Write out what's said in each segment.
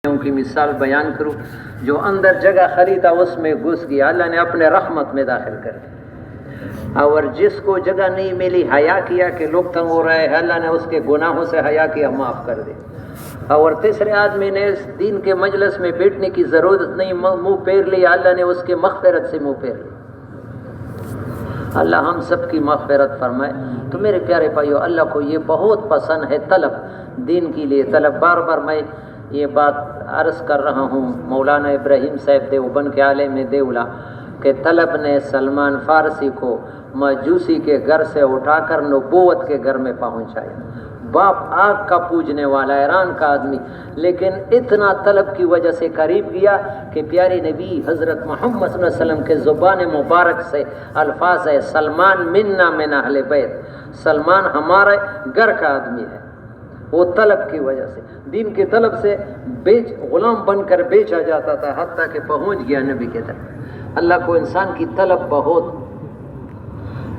کی مثال بیان کروں، جو اندر جگہ خریدا اس میں گھس گیا، اللہ نے اپنے رحمت میں داخل کر دیا۔ اور جس کو جگہ نہیں ملی، حیا کیا کہ لوگ تنگ ہو رہے ہیں، اللہ نے اس کے گناہوں سے حیا کیا، معاف کر دے۔ اور تیسرے آدمی نے اس دین کے مجلس میں بیٹھنے کی ضرورت نہیں، منہ پھیر لیا، اللہ نے اس کے مغفرت سے منہ پھیر لیا۔ اللہ ہم سب کی مغفرت فرمائے۔ تو میرے پیارے بھائیو، اللہ کو یہ بہت پسند ہے طلب، دین کے لیے طلب۔ بار بار میں یہ بات عرض کر رہا ہوں، مولانا ابراہیم صاحب دیوبند کے عالم دیولا کہ طلب نے سلمان فارسی کو مجوسی کے گھر سے اٹھا کر نبوت کے گھر میں پہنچایا۔ باپ آگ کا پوجنے والا، ایران کا آدمی، لیکن اتنا طلب کی وجہ سے قریب گیا کہ پیارے نبی حضرت محمد صلی اللہ علیہ وسلم کے زبان مبارک سے الفاظ ہے، سلمان منا من اہل بیت، سلمان ہمارے گھر کا آدمی ہے۔ وہ طلب کی وجہ سے، دین کے طلب سے غلام بن کر بیچا جاتا تھا، حتیٰ کہ پہنچ گیا نبی کے طرف۔ اللہ کو انسان کی طلب بہت،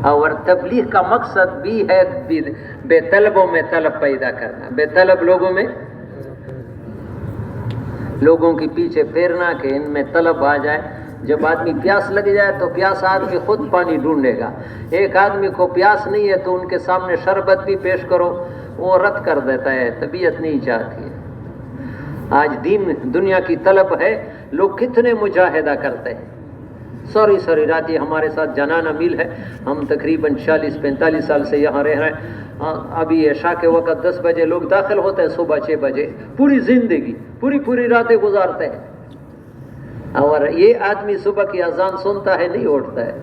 اور تبلیغ کا مقصد بھی ہے بے طلبوں میں طلب پیدا کرنا، بے طلب لوگوں میں لوگوں کے پیچھے پھیرنا کہ ان میں طلب آ جائے۔ جب آدمی پیاس لگ جائے تو پیاس آدمی خود پانی ڈھونڈے گا۔ ایک آدمی کو پیاس نہیں ہے تو ان کے سامنے شربت بھی پیش کرو، وہ رد کر دیتا ہے، طبیعت نہیں چاہتی ہے۔ آج دنیا کی طلب ہے، لوگ کتنے مجاہدہ کرتے ہیں۔ سوری رات یہ ہمارے ساتھ جنانہ میل ہے، ہم تقریباً 40-45 سال سے یہاں رہ رہے ہیں۔ ابھی عشاء کے وقت 10 بجے لوگ داخل ہوتے ہیں، صبح 6 بجے پوری زندگی پوری راتیں گزارتے ہیں۔ اور یہ آدمی صبح کی اذان سنتا ہے، نہیں اٹھتا ہے،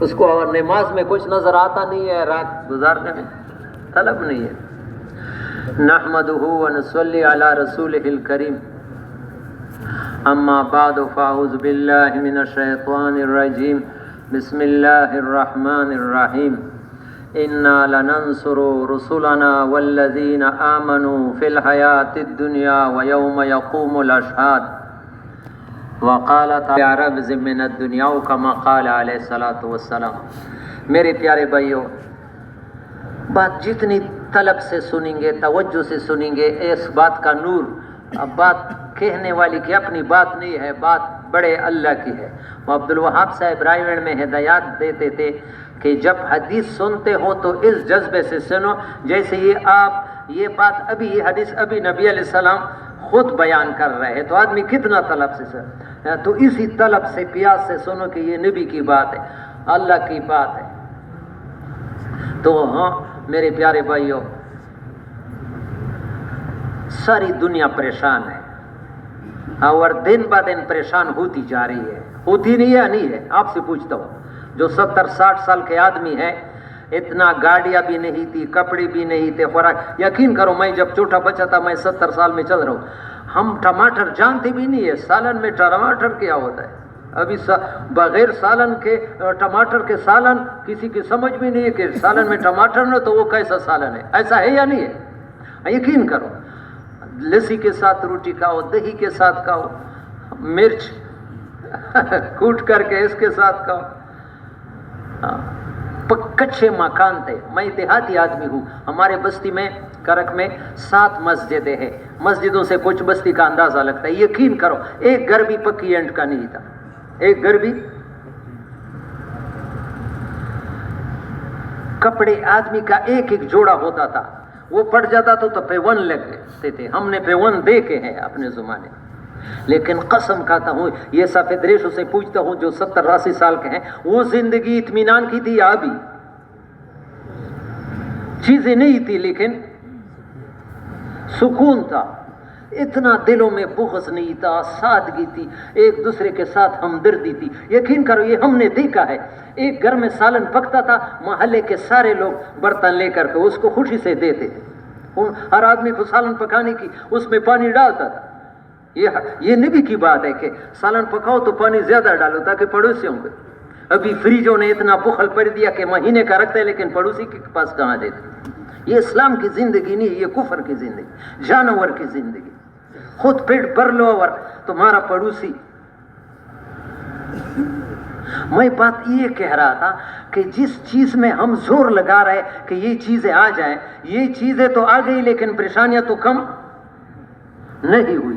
اس کو اور نماز میں کچھ نظر آتا نہیں ہے، رات گزارنے میں طلب نہیں ہے۔ نحمدہ ونصلی علی رسولہ الکریم، اما بعد فاعوذ باللہ من الشیطان الرجیم، بسم اللہ الرحمن الرحیم۔ انا لننصر رسلنا والذین آمنوا فی الحیاۃ الدنیا ویوم یقوم الاشہاد۔ وقال تعالی ربز من الدنیا کما قال علیہ الصلاۃ والسلام۔ میرے پیارے بھائیو، بات جتنی طلب سے سنیں گے، توجہ سے سنیں گے، اس بات کا نور، اب بات کہنے والی کی اپنی بات نہیں ہے، بات بڑے اللہ کی ہے۔ وہ عبدالوہاب صاحب رائے میں ہدایات دیتے تھے کہ جب حدیث سنتے ہو تو اس جذبے سے سنو جیسے یہ بات ابھی، یہ حدیث ابھی نبی علیہ السلام خود بیان کر رہے ہیں، تو آدمی کتنا طلب سے سنو، تو اسی طلب سے، پیاس سے سنو کہ یہ نبی کی بات ہے، اللہ کی بات ہے۔ تو ہاں میرے پیارے بھائیوں، ساری دنیا پریشان ہے، اور دن بہ دن پریشان ہوتی جا رہی ہے، ہوتی نہیں ہے، نہیں ہے۔ آپ سے پوچھتا ہوں، جو 70-60 سال کے آدمی ہے، اتنا گاڑیاں بھی نہیں تھی، کپڑے بھی نہیں تھے، خوراک، یقین کرو میں جب چھوٹا بچہ تھا، میں 70 سال میں چل رہا ہوں، ہم ٹماٹر جانتے بھی نہیں ہے، سالن میں ٹماٹر کیا ہوتا ہے۔ ابھی بغیر سالن کے ٹماٹر کے سالن کسی کی سمجھ بھی نہیں ہے کہ سالن میں ٹماٹر نہ تو وہ کیسا سالن ہے، ایسا ہے یا نہیں ہے؟ یقین کرو، لسی کے ساتھ روٹی کھاؤ، دہی کے ساتھ کھاؤ، مرچ کوٹ کر کے اس کے ساتھ کھاؤ۔ کچھے مکان تھے، میں دیہاتی آدمی ہوں، ہمارے بستی میں کرک میں 7 مسجدیں ہیں، مسجدوں سے کچھ بستی کا اندازہ لگتا ہے۔ یقین کرو ایک گھر بھی پکی اینٹ کا نہیں تھا، ایک گھر بھی۔ کپڑے آدمی کا ایک جوڑا ہوتا تھا، وہ پڑ جاتا تو پیون لگتے تھے، ہم نے پیون دیکھے ہیں اپنے زمانے۔ لیکن قسم کھاتا ہوں، یہ سفید ریشوں سے پوچھتا ہوں جو 70-80 سال کے ہیں، وہ زندگی اطمینان کی تھی، ابھی چیزیں نہیں تھی لیکن سکون تھا، اتنا دلوں میں بغض نہیں تھا، سادگی تھی، ایک دوسرے کے ساتھ ہمدردی تھی۔ یقین کرو یہ ہم نے دیکھا ہے، ایک گھر میں سالن پکتا تھا، محلے کے سارے لوگ برتن لے کر کے اس کو خوشی سے دیتے تھے، ہر آدمی کو سالن پکانے کی اس میں پانی ڈالتا تھا۔ یہ نبی کی بات ہے کہ سالن پکاؤ تو پانی زیادہ ڈالو تاکہ پڑوسیوں کو۔ ابھی فریجوں نے اتنا بخل کر دیا کہ مہینے کا رکھتے ہیں لیکن پڑوسی کے پاس کہاں دیتے۔ یہ اسلام کی زندگی نہیں، یہ کفر کی زندگی، جانور کی زندگی۔ خود پیٹ بھر لو اور تمہارا پڑوسی۔ میں بات یہ کہہ رہا تھا کہ جس چیز میں ہم زور لگا رہے کہ یہ چیزیں آ جائیں، یہ چیزیں تو آ گئی لیکن پریشانیاں تو کم نہیں ہوئی۔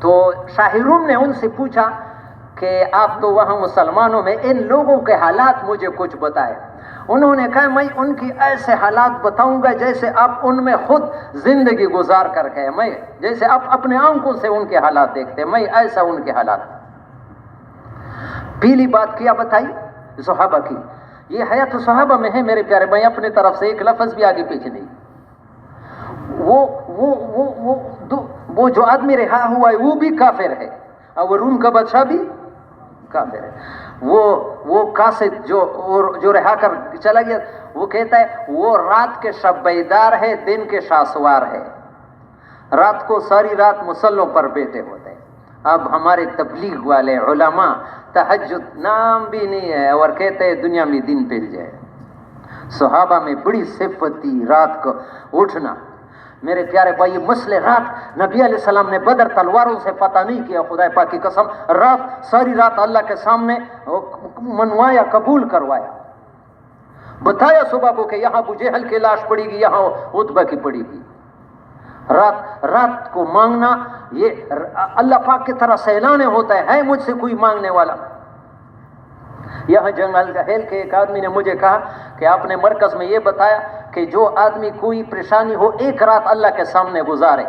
تو شاہ روم نے ان سے پوچھا کہ آپ تو وہاں مسلمانوں میں ان لوگوں کے حالات مجھے کچھ بتائے. انہوں نے کہا میں ان کی ایسے حالات بتاؤں گا جیسے آپ ان میں خود زندگی گزار کر گئے, میں جیسے آپ اپنے آنکھوں سے ان کے حالات دیکھتے, میں ایسا ان کے حالات. پہلی بات کیا بتائی صحابہ کی, یہ حیات صحابہ میں ہے میرے پیارے, میں اپنے طرف سے ایک لفظ بھی آگے پیچھے نہیں. وہ جو آدمی رہا ہوا ہے وہ بھی کافر ہے, اور روم کا بادشاہ بھی کافر ہے. وہ قاصد جو رہا کر چلا گیا, وہ کہتا ہے وہ رات کے شب بیدار ہے, دن کے شاسوار ہے, رات کو ساری رات مسلوں پر بیٹھے ہوتے ہیں. اب ہمارے تبلیغ والے علماء تہجد نام بھی نہیں ہے اور کہتے ہیں دنیا میں دن پھیل جائے. صحابہ میں بڑی صفت تھی رات کو اٹھنا. میرے پیارے بھائی, مسئلے رات نبی علیہ السلام نے بدر تلواروں سے فتح نہیں کیا, خدا پاک کی قسم, رات ساری رات اللہ کے سامنے منوایا, قبول کروایا, بتایا صبح کو کہ یہاں ابو جہل کی لاش پڑے گی, یہاں عتبہ کی پڑے گی. رات کو مانگنا یہ اللہ پاک کی طرح سے اعلان ہوتا ہے مجھ سے کوئی مانگنے والا. یہاں جنگل گہیل کے ایک آدمی نے مجھے کہا کہ آپ نے مرکز میں یہ بتایا کہ جو آدمی کوئی پریشانی ہو ایک رات اللہ کے سامنے گزارے.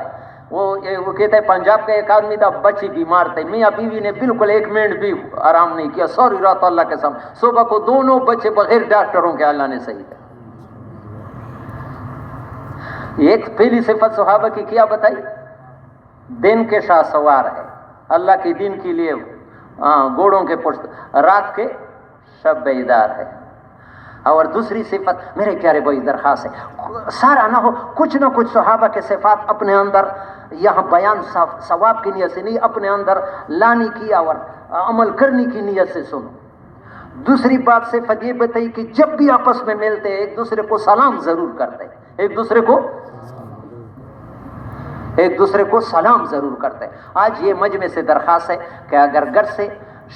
وہ کہتا ہے پنجاب کا ایک آدمی تھا, بچی بیمار تھے, میاں بیوی نے بالکل ایک منٹ بھی آرام نہیں کیا, ساری رات اللہ کے سامنے, صبح کو دونوں بچے بغیر ڈاکٹروں کے اللہ نے صحیح کیا. ایک پہلی صفت صحابہ کی کیا بتائی, دن کے شاہ سوار ہے, اللہ کے دین کے لیے گھوڑوں کے پشت, رات کے شب بیدار ہے. اور دوسری صفت میرے پیارے بھائی درخواست ہے, سارا نہ ہو, کچھ نہ کچھ صحابہ کے صفات اپنے اندر یہاں بیان ثواب کی نیت سے نہیں, اپنے اندر لانے کی اور عمل کرنے کی نیت سے سنو. دوسری بات صفت یہ بتائی کہ جب بھی آپس میں ملتے ایک دوسرے کو سلام ضرور کرتے, ایک دوسرے کو سلام ضرور کرتے. آج یہ مجمع سے درخواست ہے کہ اگر گھر سے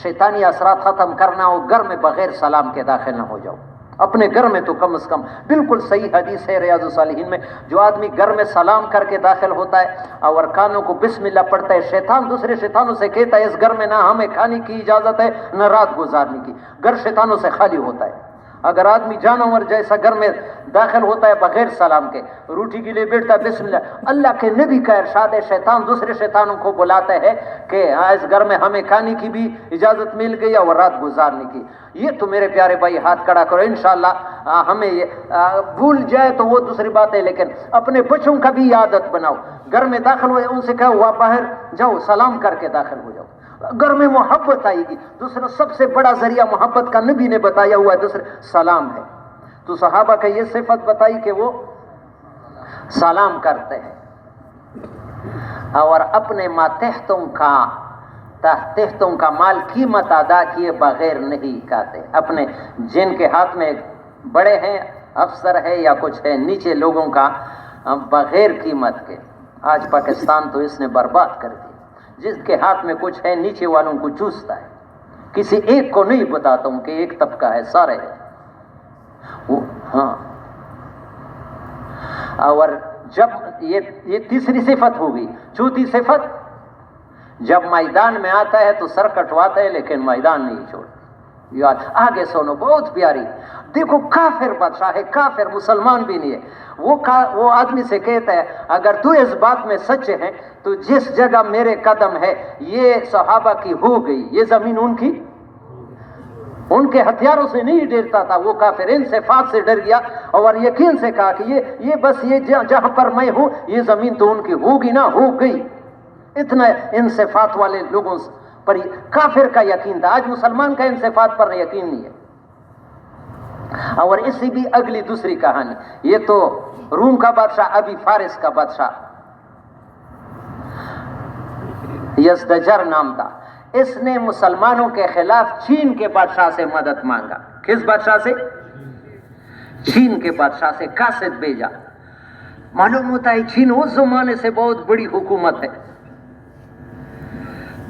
شیطانی اثرات ختم کرنا ہو, گھر میں بغیر سلام کے داخل نہ ہو جاؤ. اپنے گھر میں تو کم از کم, بالکل صحیح حدیث ہے ریاض الصالحین میں, جو آدمی گھر میں سلام کر کے داخل ہوتا ہے اور کانوں کو بسم اللہ پڑھتا ہے, شیطان دوسرے شیطانوں سے کہتا ہے اس گھر میں نہ ہمیں کھانے کی اجازت ہے نہ رات گزارنے کی, گھر شیطانوں سے خالی ہوتا ہے. اگر آدمی جانور جیسا گھر میں داخل ہوتا ہے بغیر سلام کے, روٹی کے لیے بیٹھتا ہے بسم اللہ, اللہ کے نبی کا ارشاد ہے شیطان دوسرے شیطانوں کو بلاتا ہے کہ اس گھر میں ہمیں کھانے کی بھی اجازت مل گئی اور رات گزارنے کی. یہ تو میرے پیارے بھائی ہاتھ کھڑا کرو, انشاءاللہ ہمیں یہ بھول جائے تو وہ دوسری بات ہے, لیکن اپنے بچوں کا بھی عادت بناؤ, گھر میں داخل ہوئے ان سے کہو آپ باہر جاؤ سلام کر کے داخل ہو جاؤ, گھر میں محبت آئے گی. دوسرا سب سے بڑا ذریعہ محبت کا نبی نے بتایا ہوا ہے, دوسرے سلام ہے. تو صحابہ کا یہ صفت بتائی کہ وہ سلام کرتے ہیں اور اپنے تحتوں کا مال قیمت ادا کیے بغیر نہیں کھاتے. اپنے جن کے ہاتھ میں بڑے ہیں, افسر ہے یا کچھ ہے, نیچے لوگوں کا بغیر قیمت کے. آج پاکستان تو اس نے برباد کر دیا, جس کے ہاتھ میں کچھ ہے نیچے والوں کو چوستا ہے. کسی ایک کو نہیں بتاتا ہوں کہ ایک طبقہ ہے, سارے ہیں. ہاں, اور جب یہ تیسری صفت ہوگی. چوتھی صفت, جب میدان میں آتا ہے تو سر کٹواتا ہے لیکن میدان نہیں چھوڑتا. یاد آگے سنو, بہت پیاری. دیکھو کافر بادشاہ ہے, کافر مسلمان بھی نہیں ہے. وہ آدمی سے کہتا ہے اگر تو اس بات میں سچ ہے تو جس جگہ میرے قدم ہے یہ صحابہ کی ہو گئی, یہ زمین ان کی. ان کے ہتھیاروں سے نہیں ڈرتا تھا وہ کافر, ان صفات سے ڈر گیا اور یقین سے کہا کہ یہ بس یہ جہاں پر میں ہوں یہ زمین تو ان کی ہوگی نا, ہو گئی. اتنا ان صفات والے لوگوں پر کافر کا یقین تھا. آج مسلمان کا ان صفات پر یقین نہیں ہے. اور اسی بھی اگلی دوسری کہانی, یہ تو روم کا بادشاہ, ابھی فارس کا بادشاہ یزدجر نام تھا. اس نے مسلمانوں کے خلاف چین کے بادشاہ سے مدد مانگا. کس بادشاہ سے؟ چین کے بادشاہ سے قاصد بھیجا. معلوم ہوتا ہے چین اس زمانے سے بہت بڑی حکومت ہے.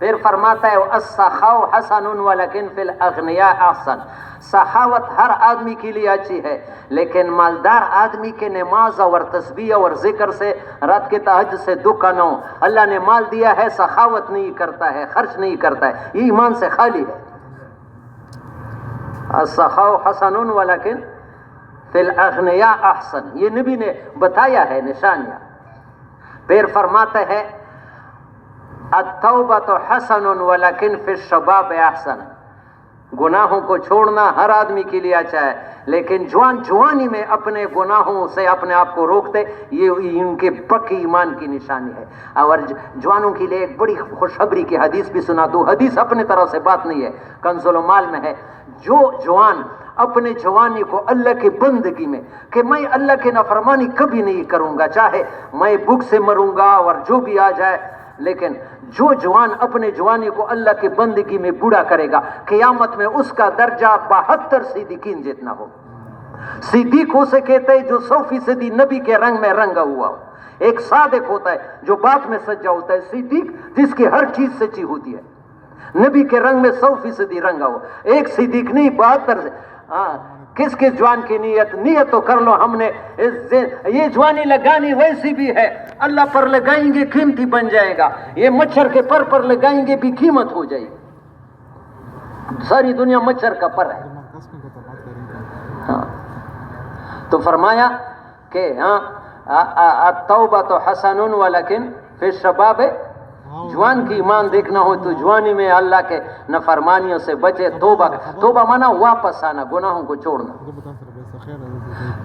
پھر فرماتا ہے السخاء حسن ولکن فی الاغنیاء احسن، سخاوت ہر آدمی کے لیے اچھی ہے، لیکن مالدار آدمی کے نماز اور تسبیح اور ذکر سے، رات کے تہجد سے دکھ نہ ہو۔ اللہ نے مال دیا ہے، سخاوت نہیں کرتا ہے، خرچ نہیں کرتا ہے، یہ ایمان سے خالی ہے۔ السخاء حسن ولکن فی الاغنیاء احسن، یہ نبی نے بتایا ہے نشانیاں۔ پھر فرماتا ہے التوبۃ حسن ولکن فی الشباب احسن، گناہوں کو چھوڑنا ہر آدمی کے لیے اچھا ہے، لیکن جوانی میں اپنے گناہوں سے اپنے آپ کو روکتے، یہ ان کے پکی ایمان کی نشانی ہے۔ اور جوانوں کے لیے ایک بڑی خوشخبری کی حدیث بھی سنا دو، حدیث اپنے طرف سے بات نہیں ہے، کنز المال میں ہے۔ جو جوان اپنے جوانی کو اللہ کی بندگی میں، کہ میں اللہ کی نافرمانی کبھی نہیں کروں گا، چاہے میں بھوک سے مروں گا اور جو بھی آ جائے، لیکن جو جوان اپنے جوانی کو اللہ کی بندگی میں بوڑھا کرے گا، قیامت میں اس کا درجہ 72 صدیقین جتنا ہو۔ صدیق اسے کہتے ہیں جو 100% نبی کے رنگ میں رنگا ہوا ہو۔ ایک صادق ہوتا ہے جو بات میں سچا ہوتا ہے، صدیق جس کی ہر چیز سچی ہوتی ہے، نبی کے رنگ میں 100% رنگا ہو۔ ایک صدیق نہیں 72 سے۔ کس کس جوان کی نیت تو کر لو، ہم نے یہ جوانی لگانی ویسی بھی ہے، اللہ پر لگائیں گے قیمتی بن جائے گا، یہ مچھر کے پر لگائیں گے بھی قیمت ہو جائے گی، ساری دنیا مچھر کا پر ہے۔ ہاں تو فرمایا کہ التوبۃ حسن ولکن فی الشباب، جوان کی ایمان دیکھنا ہو تو جوانی میں اللہ کے نافرمانیوں سے بچے، توبہ مانا واپس آنا، گناہوں کو چھوڑنا۔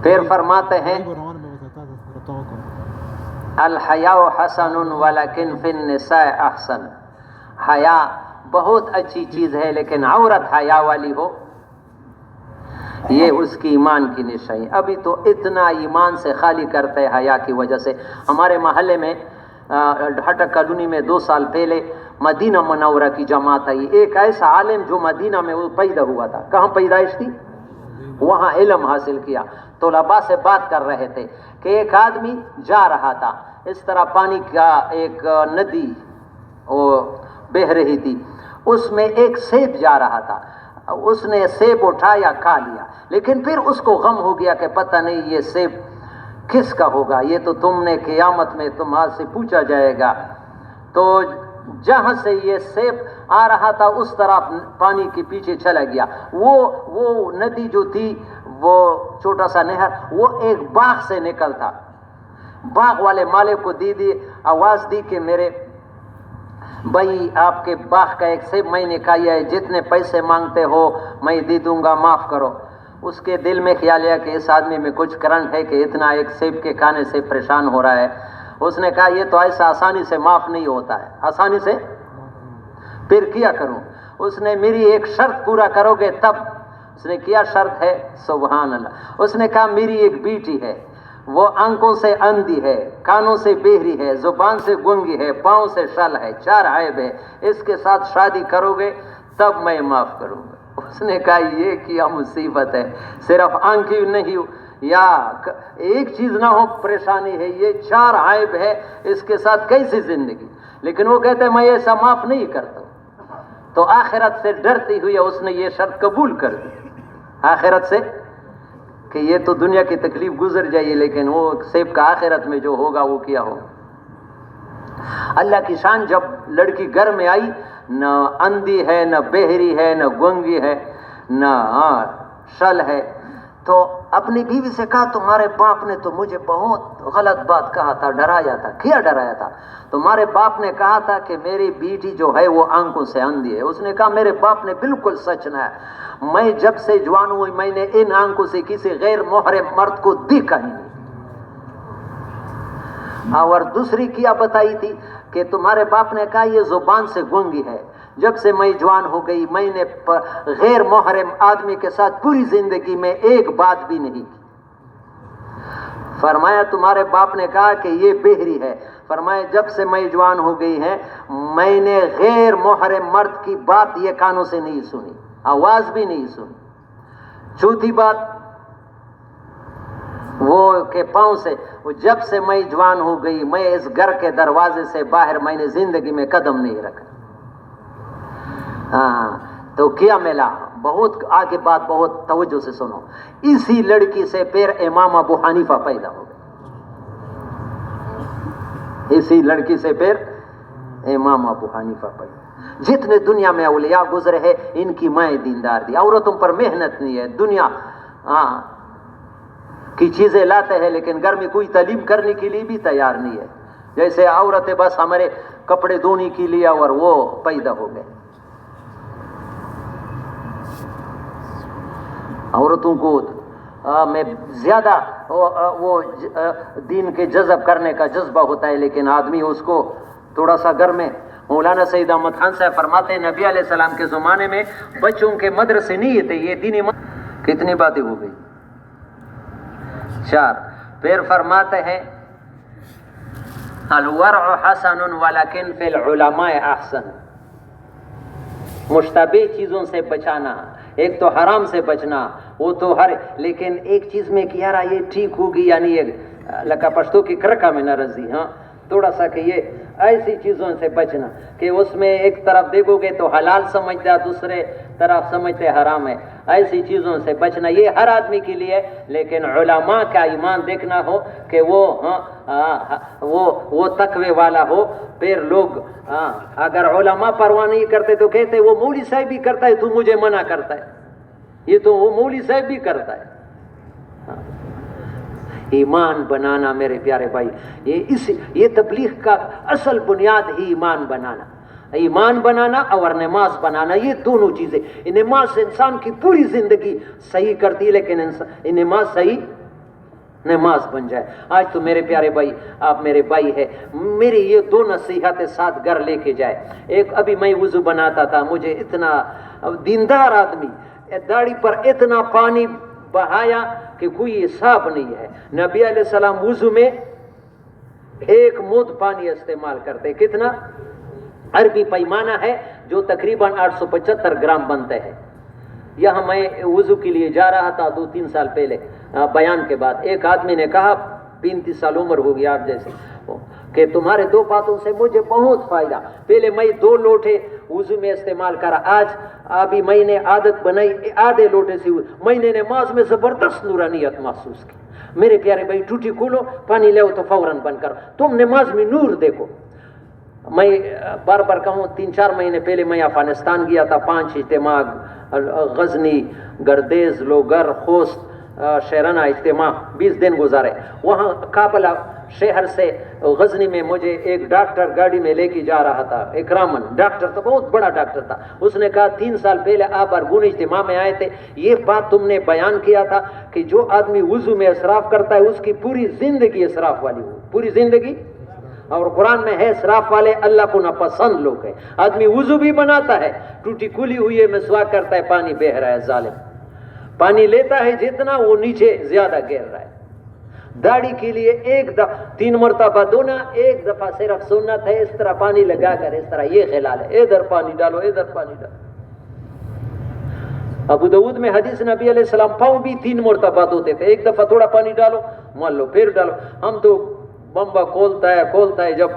پھر فرماتے ہیں الحیاء حسن ولکن فی النساء احسن، حیا بہت اچھی چیز ہے، لیکن عورت حیا والی ہو، یہ اس کی ایمان کی نشانی۔ ابھی تو اتنا ایمان سے خالی کرتے ہیں حیا کی وجہ سے۔ ہمارے محلے میں ہٹک کالونی میں 2 سال پہلے مدینہ منورہ کی جماعت آئی، ایک ایسا عالم جو مدینہ میں وہ پیدا ہوا تھا، کہاں پیدائش تھی؟ وہاں علم حاصل کیا، طلباء سے بات کر رہے تھے کہ ایک آدمی جا رہا تھا، اس طرح پانی کا ایک ندی وہ بہ رہی تھی، اس میں ایک سیب جا رہا تھا، اس نے سیب اٹھایا کھا لیا، لیکن پھر اس کو غم ہو گیا کہ پتہ نہیں یہ سیب کس کا ہوگا، یہ تو تم نے قیامت میں تمہارے سے پوچھا جائے گا۔ تو جہاں سے یہ سیب آ رہا تھا اس طرف پانی کے پیچھے چلا گیا، وہ ندی جو تھی، وہ چھوٹا سا نہر، وہ ایک باغ سے نکلتا، باغ والے مالک کو دی آواز دی کہ میرے بھائی آپ کے باغ کا ایک سیب میں نے کھایا ہے، جتنے پیسے مانگتے ہو میں دے دوں گا، معاف کرو۔ اس کے دل میں خیال آیا کہ اس آدمی میں کچھ کرنٹ ہے کہ اتنا ایک سیب کے کھانے سے پریشان ہو رہا ہے۔ اس نے کہا یہ تو ایسا آسانی سے معاف نہیں ہوتا ہے، آسانی سے پھر کیا کروں؟ اس نے میری ایک شرط پورا کرو گے تب۔ اس نے کیا شرط ہے؟ سبحان اللہ۔ اس نے کہا میری ایک بیٹی ہے، وہ آنکھوں سے اندھی ہے، کانوں سے بہری ہے، زبان سے گونگی ہے، پاؤں سے شل ہے، 4 عیب ہے، اس کے ساتھ شادی کرو گے تب میں معاف کروں گا۔ اس نے کہا یہ کیا مصیبت ہے، صرف آنکھیں نہیں یا ایک چیز نہ ہو پریشانی ہے، یہ 4 عیب ہے، اس کے ساتھ کیسی زندگی؟ لیکن وہ کہتے ہیں میں ایسا معاف نہیں کرتا۔ تو آخرت سے ڈرتی ہوئی اس نے یہ شرط قبول کر دی، آخرت سے، کہ یہ تو دنیا کی تکلیف گزر جائے لیکن وہ سیب کا آخرت میں جو ہوگا وہ کیا ہوگا۔ اللہ کی شان، جب لڑکی گھر میں آئی، نہ اندھی ہے، نہ بہری ہے، نہ گونگی ہے، نہ شل ہے، تو اپنی بیوی سے کہا تمہارے باپ نے تو مجھے بہت غلط بات کہا تھا، ڈرایا تھا۔ کیا ڈرایا تھا؟ تمہارے باپ نے کہا تھا کہ میری بیٹی جو ہے وہ آنکھوں سے اندھی ہے۔ اس نے کہا میرے باپ نے بالکل سچ نہ ہے، میں جب سے جوان ہوئی میں نے ان آنکھوں سے کسی غیر محرم مرد کو دیکھا ہی نہیں۔ اور دوسری کیا بتائی تھی کہ تمہارے باپ نے کہا یہ زبان سے گونگی ہے، جب سے میں جوان ہو گئی میں نے غیر محرم آدمی کے ساتھ پوری زندگی میں ایک بات بھی نہیں کی۔ فرمایا تمہارے باپ نے کہا کہ یہ بہری ہے، فرمایا جب سے میں جوان ہو گئی ہے میں نے غیر محرم مرد کی بات یہ کانوں سے نہیں سنی، آواز بھی نہیں سنی۔ چوتھی بات وہ کہ پاؤں سے، وہ جب سے میں جوان ہو گئی میں اس گھر کے دروازے سے باہر میں نے زندگی میں قدم نہیں رکھا۔ ہاں تو کیا ملا؟ بہت آگے بات بہت توجہ سے سنو. اسی لڑکی سے پھر امام ابو حنیفہ پیدا ہو گئے. اسی لڑکی سے پھر امام ابو حنیفہ پیدا. جتنے دنیا میں اولیاء گزرے ہیں ان کی مائیں دیندار دی. عورتوں پر محنت نہیں ہے. دنیا کی چیزیں لاتے ہیں لیکن گھر میں کوئی تعلیم کرنے کے لیے بھی تیار نہیں ہے. جیسے عورتیں بس ہمارے کپڑے دھونے کے لیے اور وہ پیدا ہو گئے. عورتوں کو میں زیادہ وہ دین کے جذب کرنے کا جذبہ ہوتا ہے لیکن آدمی اس کو تھوڑا سا گھر میں. مولانا سید احمد خان صاحب فرماتے ہیں نبی علیہ السلام کے زمانے میں بچوں کے مدرسے نہیں تھے. یہ دینی کتنی باتیں ہو گئی؟ 4. پھر فرماتے ہیں الورع حسن ولکن فی العلماء احسن. مشتبہ چیزوں سے بچانا، ایک تو حرام سے بچنا، وہ تو ہر، لیکن ایک چیز میں کہ یار یہ ٹھیک ہوگی، یعنی یہ لکا پشتو کی کرکا میں نہ رضی. ہاں تھوڑا سا کہ یہ ایسی چیزوں سے بچنا کہ اس میں ایک طرف دیکھو گے تو حلال سمجھتا، دوسرے طرف سمجھتے حرام ہے. ایسی چیزوں سے بچنا یہ ہر آدمی کے لیے، لیکن علماء کا ایمان دیکھنا ہو کہ وہ تقوی والا ہو. پھر لوگ اگر علماء پرواہ نہیں کرتے تو کہتے وہ مولوی صاحب بھی کرتا ہے تو مجھے منع کرتا ہے. یہ تو وہ مولوی صاحب بھی کرتا ہے. ایمان بنانا میرے پیارے بھائی، یہ تبلیغ کا اصل بنیاد ہی ایمان بنانا. ایمان بنانا اور نماز بنانا، یہ دونوں چیزیں. نماز انسان کی پوری زندگی صحیح کرتی ہے، لیکن نماز صحیح نماز بن جائے. آج تو میرے پیارے بھائی، آپ میرے بھائی ہے، میری یہ 2 نصیحتیں ساتھ گھر لے کے جائے. ایک، ابھی میں وضو بناتا تھا، مجھے اتنا دیندار آدمی داڑھی پر اتنا پانی بہایا کہ کوئی حساب نہیں ہے. نبی علیہ السلام وضو میں 1 مد پانی استعمال کرتے. کتنا؟ عربی پیمانہ ہے جو تقریباً 875 گرام بنتے ہیں. یہاں میں وضو کے لیے جا رہا تھا 2-3 سال پہلے بیان کے بعد. ایک آدمی نے کہا 35 سال عمر ہو گئی آپ جیسے کہ تمہارے 2 باتوں سے مجھے بہت فائدہ. پہلے میں 2 لوٹے وضو میں استعمال کرا. آج ابھی میں نے عادت بنائی آدھے لوٹے سے. میں نے نماز میں زبردست نورانیت محسوس کی. میرے پیارے بھائی ٹوٹی کھولو، پانی لے تو فوراً بند کرو. تم نماز میں نور دیکھو. میں بار بار کہوں 3-4 مہینے پہلے میں افغانستان گیا تھا. 5 اجتماع، غزنی، گردیز، لوگر، خوست، شیرانہ اجتماع 20 دن گزارے. وہاں کابل شہر سے غزنی میں مجھے ایک ڈاکٹر گاڑی میں لے کے جا رہا تھا. اکرامن ڈاکٹر تھا، بہت بڑا ڈاکٹر تھا. اس نے کہا 3 سال پہلے آپ ارگون اجتماع میں آئے تھے، یہ بات تم نے بیان کیا تھا کہ جو آدمی وضو میں اسراف کرتا ہے اس کی پوری زندگی اسراف والی ہو، پوری زندگی. اور قرآن میں ہے اسراف والے اللہ کو ناپسند لوگ ہیں. آدمی وضو بھی بناتا ہے، ٹوٹی کھلی ہوئی ہے، مسواک کرتا ہے، پانی بہہ رہا ہے. ظالم پانی لیتا ہے جتنا، وہ نیچے زیادہ گر رہا ہے. داڑھی کے لیے 1 دفعہ 3 مرتبہ دھونا، 1 دفعہ صرف سنت ہے. اس طرح پانی لگا کر اس طرح یہ خیال ہے، ادھر پانی ڈالو، ادھر پانی ڈالو. ابو داؤد میں حدیث نبی علیہ السلام پاؤں بھی 3 مرتبہ دھوتے تھے. 1 دفعہ تھوڑا پانی ڈالو، مان لو پھر ڈالو. ہم تو بمبا کھولتا ہے جب